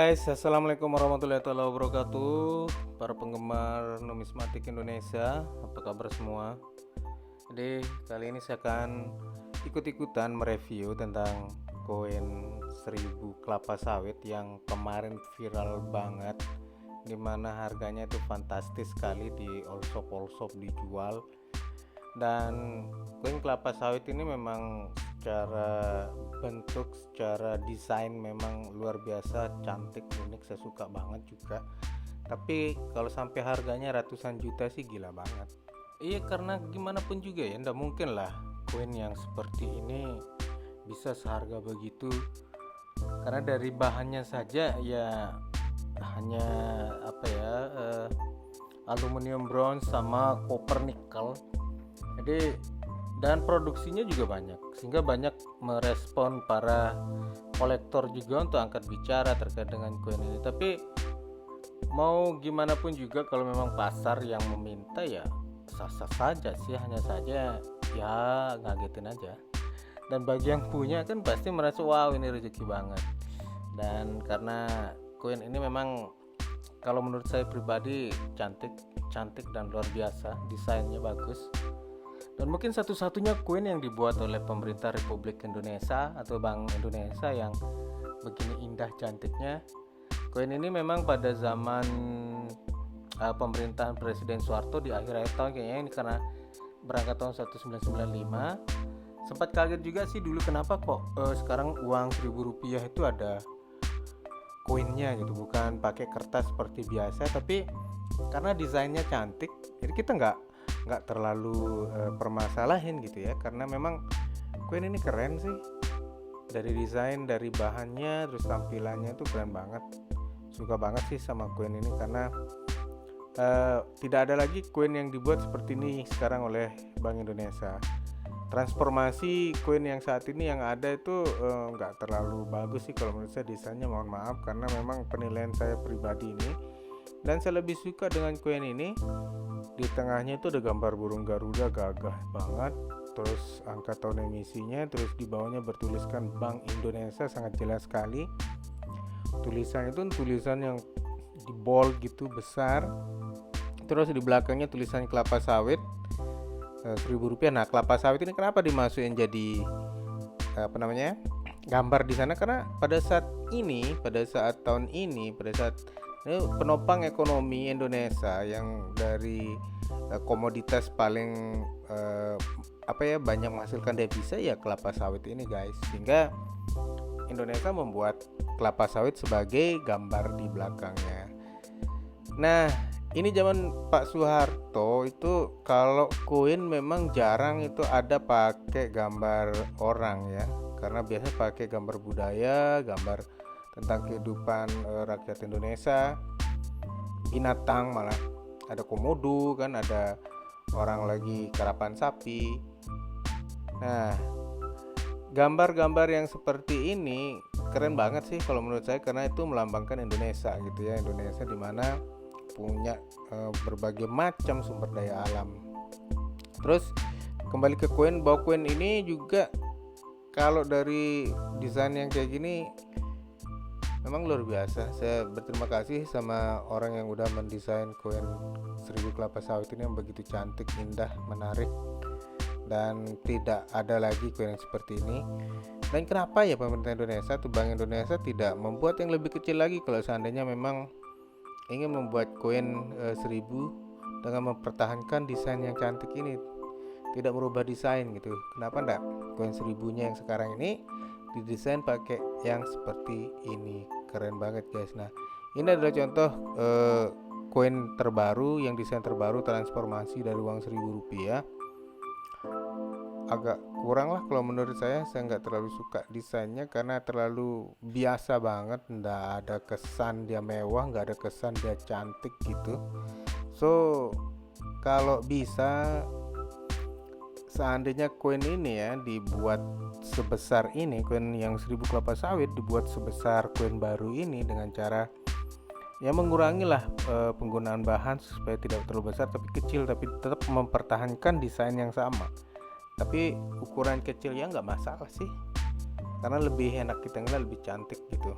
Guys, assalamualaikum warahmatullahi wabarakatuh. Para penggemar numismatik Indonesia, apa kabar semua? Jadi kali ini saya akan ikut-ikutan mereview tentang koin 1000 kelapa sawit yang kemarin viral banget, dimana harganya itu fantastis sekali di all shop dijual. Dan koin kelapa sawit ini memang secara bentuk, secara desain memang luar biasa cantik, unik, saya suka banget juga. Tapi kalau sampai harganya ratusan juta sih gila banget. Iya, karena gimana pun juga ya, ndak mungkin lah koin yang seperti ini bisa seharga begitu. Karena dari bahannya saja ya hanya aluminium bronze sama copper nikel. Jadi dan produksinya juga banyak, sehingga banyak merespon para kolektor juga untuk angkat bicara terkait dengan koin ini. Tapi mau gimana pun juga, kalau memang pasar yang meminta ya sah-sah saja sih, hanya saja ya ngagetin aja. Dan bagi yang punya kan pasti merasa wow, ini rezeki banget. Dan karena koin ini memang kalau menurut saya pribadi cantik dan luar biasa, desainnya bagus. Dan mungkin satu-satunya koin yang dibuat oleh pemerintah Republik Indonesia atau Bank Indonesia yang begini indah cantiknya. Koin ini memang pada zaman pemerintahan Presiden Soeharto di akhir tahun kayaknya, ini karena berangkat tahun 1995. Sempat kaget juga sih dulu kenapa kok sekarang uang Rp1.000 itu ada koinnya gitu, bukan pakai kertas seperti biasa, tapi karena desainnya cantik jadi kita nggak terlalu permasalahin gitu ya, karena memang koin ini keren sih, dari desain, dari bahannya, terus tampilannya itu keren banget. Suka banget sih sama koin ini karena tidak ada lagi koin yang dibuat seperti ini sekarang oleh Bank Indonesia. Transformasi koin yang saat ini yang ada itu nggak terlalu bagus sih kalau menurut saya desainnya, mohon maaf, karena memang penilaian saya pribadi ini. Dan saya lebih suka dengan koin ini, di tengahnya itu ada gambar burung Garuda, gagah banget, terus angka tahun emisinya, terus di bawahnya bertuliskan Bank Indonesia, sangat jelas sekali. Tulisan itu tulisan yang di bold gitu, besar. Terus di belakangnya tulisan kelapa sawit, Rp1.000. Nah, kelapa sawit ini kenapa dimasukin jadi gambar di sana? Karena pada saat tahun ini, pada saat ini penopang ekonomi Indonesia yang dari komoditas paling banyak menghasilkan devisa ya kelapa sawit ini, guys. Sehingga Indonesia membuat kelapa sawit sebagai gambar di belakangnya. Nah, ini zaman Pak Soeharto itu kalau koin memang jarang itu ada pakai gambar orang ya, karena biasanya pakai gambar budaya, gambar tentang kehidupan rakyat Indonesia, binatang, malah ada komodo kan, ada orang lagi karapan sapi. Nah, gambar-gambar yang seperti ini keren banget sih kalau menurut saya, karena itu melambangkan Indonesia gitu ya, Indonesia dimana punya berbagai macam sumber daya alam. Terus kembali ke koin, bahwa koin ini juga kalau dari desain yang kayak gini memang luar biasa. Saya berterima kasih sama orang yang udah mendesain koin 1000 kelapa sawit ini yang begitu cantik, indah, menarik, dan tidak ada lagi koin yang seperti ini. Dan kenapa ya pemerintah Indonesia atau Bank Indonesia tidak membuat yang lebih kecil lagi kalau seandainya memang ingin membuat koin 1000 dengan mempertahankan desain yang cantik ini, tidak merubah desain gitu. Kenapa enggak koin 1000-nya yang sekarang ini didesain pakai yang seperti ini? Keren banget, guys. Nah, ini adalah contoh koin terbaru, yang desain terbaru, transformasi dari uang Rp1.000. Agak kurang lah kalau menurut saya nggak terlalu suka desainnya karena terlalu biasa banget, nggak ada kesan dia mewah, nggak ada kesan dia cantik gitu. So kalau bisa seandainya koin ini ya dibuat sebesar ini, koin yang 1000 kelapa sawit dibuat sebesar koin baru ini dengan cara ya mengurangilah penggunaan bahan supaya tidak terlalu besar tapi kecil, tapi tetap mempertahankan desain yang sama. Tapi ukuran kecil ya nggak masalah sih, karena lebih enak kita ngeliat, lebih cantik gitu.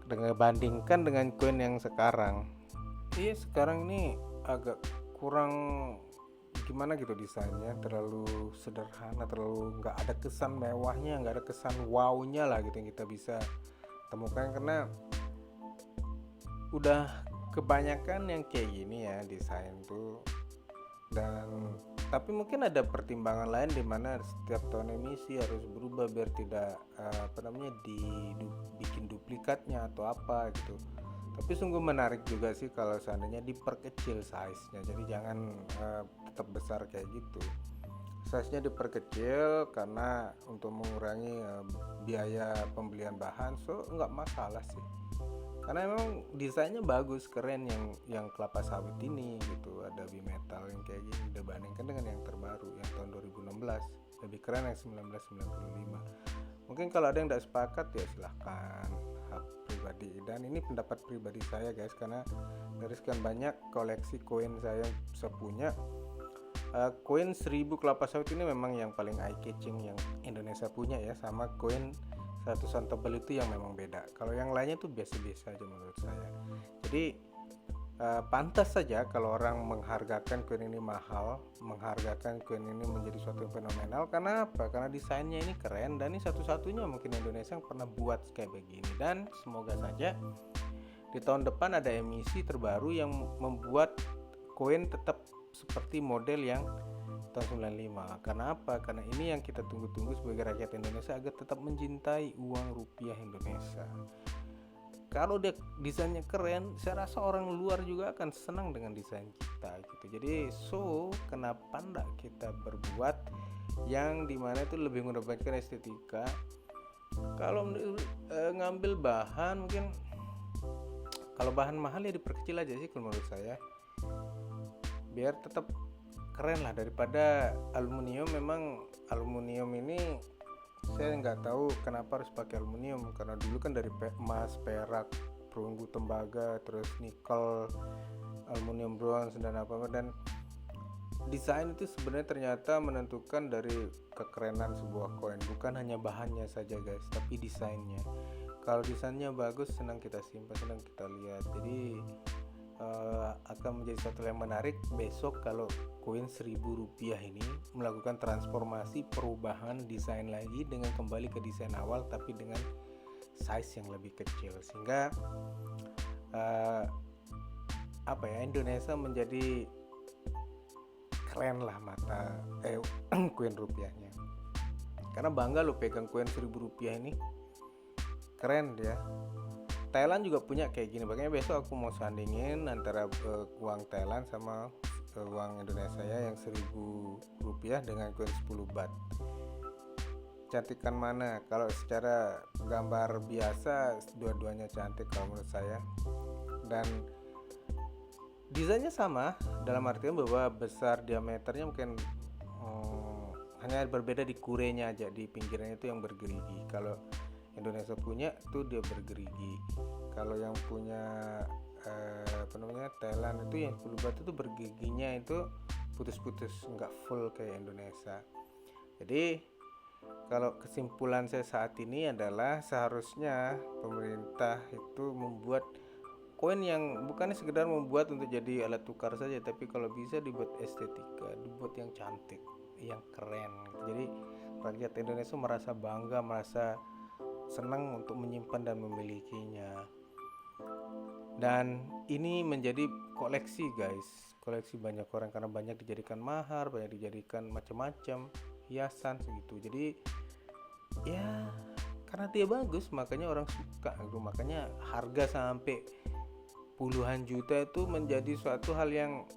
dengan bandingkan dengan koin yang sekarang. Iya, sekarang ini agak kurang gimana gitu desainnya, terlalu sederhana, terlalu nggak ada kesan mewahnya, nggak ada kesan wownya lah gitu yang kita bisa temukan, karena udah kebanyakan yang kayak gini ya desain tuh. Dan tapi mungkin ada pertimbangan lain di mana setiap tahun emisi harus berubah biar tidak dibikin duplikatnya atau apa gitu. Tapi sungguh menarik juga sih kalau seandainya diperkecil size-nya. Jadi jangan tetap besar kayak gitu. Size-nya diperkecil karena untuk mengurangi biaya pembelian bahan, so nggak masalah sih. Karena memang desainnya bagus, keren yang kelapa sawit ini gitu. Ada bimetal yang kayak gini dibandingkan dengan yang terbaru yang tahun 2016. Lebih keren yang 1995. Mungkin kalau ada yang tidak sepakat ya silahkan, hak pribadi. Dan ini pendapat pribadi saya guys, karena dari sekian banyak koleksi koin saya punya, koin 1000 kelapa sawit ini memang yang paling eye catching yang Indonesia punya ya, sama koin 100-an tebal itu yang memang beda. Kalau yang lainnya tuh biasa-biasa aja menurut saya. Jadi pantas saja kalau orang menghargakan koin ini mahal, menghargakan koin ini menjadi suatu yang fenomenal. Karena apa? Karena desainnya ini keren dan ini satu-satunya mungkin Indonesia yang pernah buat kayak begini. Dan semoga saja di tahun depan ada emisi terbaru yang membuat koin tetap seperti model yang tahun 95. Karena apa? Karena ini yang kita tunggu-tunggu sebagai rakyat Indonesia agar tetap mencintai uang rupiah Indonesia. Kalau dia desainnya keren, saya rasa orang luar juga akan senang dengan desain kita gitu. Jadi kenapa enggak kita berbuat yang dimana itu lebih mendapatkan estetika. Kalau ngambil bahan, mungkin kalau bahan mahal ya diperkecil aja sih kalau menurut saya, biar tetap keren lah daripada aluminium. Memang aluminium ini saya nggak tahu kenapa harus pakai aluminium, karena dulu kan dari emas, perak, perunggu tembaga, terus nikel, aluminium, bronze dan apa-apa. Dan desain itu sebenarnya ternyata menentukan dari kekerenan sebuah koin, bukan hanya bahannya saja guys, tapi desainnya. Kalau desainnya bagus, senang kita simpan, senang kita lihat. Jadi akan menjadi satu yang menarik besok kalau koin 1000 rupiah ini melakukan transformasi perubahan desain lagi dengan kembali ke desain awal tapi dengan size yang lebih kecil, sehingga Indonesia menjadi keren lah mata koin rupiahnya. Karena bangga lo pegang koin 1000 rupiah ini, keren dia. Thailand juga punya kayak gini, makanya besok aku mau sandingin antara uang Thailand sama uang Indonesia ya, yang 1000 rupiah dengan koin 10 baht. Cantikan mana? Kalau secara gambar biasa dua-duanya cantik kalau menurut saya. Dan desainnya sama dalam artian bahwa besar diameternya mungkin hanya berbeda di kurenya aja, di pinggirnya itu yang bergerigi. Kalau Indonesia punya tuh dia bergerigi. Kalau yang punya Thailand itu yang 10 baht itu bergeriginya itu putus-putus, nggak full kayak Indonesia. Jadi kalau kesimpulan saya saat ini adalah seharusnya pemerintah itu membuat koin yang bukan sekedar membuat untuk jadi alat tukar saja, tapi kalau bisa dibuat estetika, dibuat yang cantik, yang keren. Jadi rakyat Indonesia merasa bangga, merasa senang untuk menyimpan dan memilikinya. Dan ini menjadi koleksi guys, koleksi banyak orang, karena banyak dijadikan mahar, banyak dijadikan macam-macam hiasan segitu. Jadi ya karena dia bagus makanya orang suka gitu. Makanya harga sampai puluhan juta itu menjadi suatu hal yang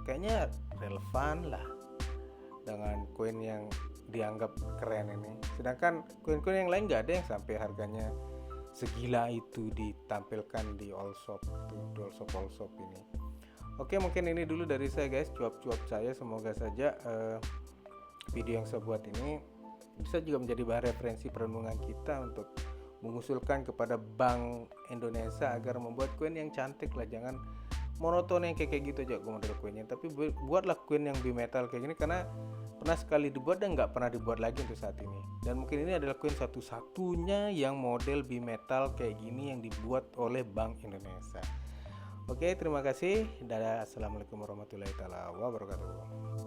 kayaknya relevan lah dengan koin yang dianggap keren ini. Sedangkan koin-koin yang lain nggak ada yang sampai harganya segila itu ditampilkan di all shop ini. Oke, mungkin ini dulu dari saya guys, cuap-cuap saya. Semoga saja video yang saya buat ini bisa juga menjadi bahan referensi perenungan kita untuk mengusulkan kepada Bank Indonesia agar membuat koin yang cantik lah. Jangan monoton yang kayak gitu aja model koinnya, tapi buatlah koin yang bimetal kayak gini, karena pernah sekali dibuat dan nggak pernah dibuat lagi untuk saat ini. Dan mungkin ini adalah koin satu-satunya yang model bimetal kayak gini yang dibuat oleh Bank Indonesia. Oke, terima kasih. Dadah, assalamualaikum warahmatullahi wabarakatuh.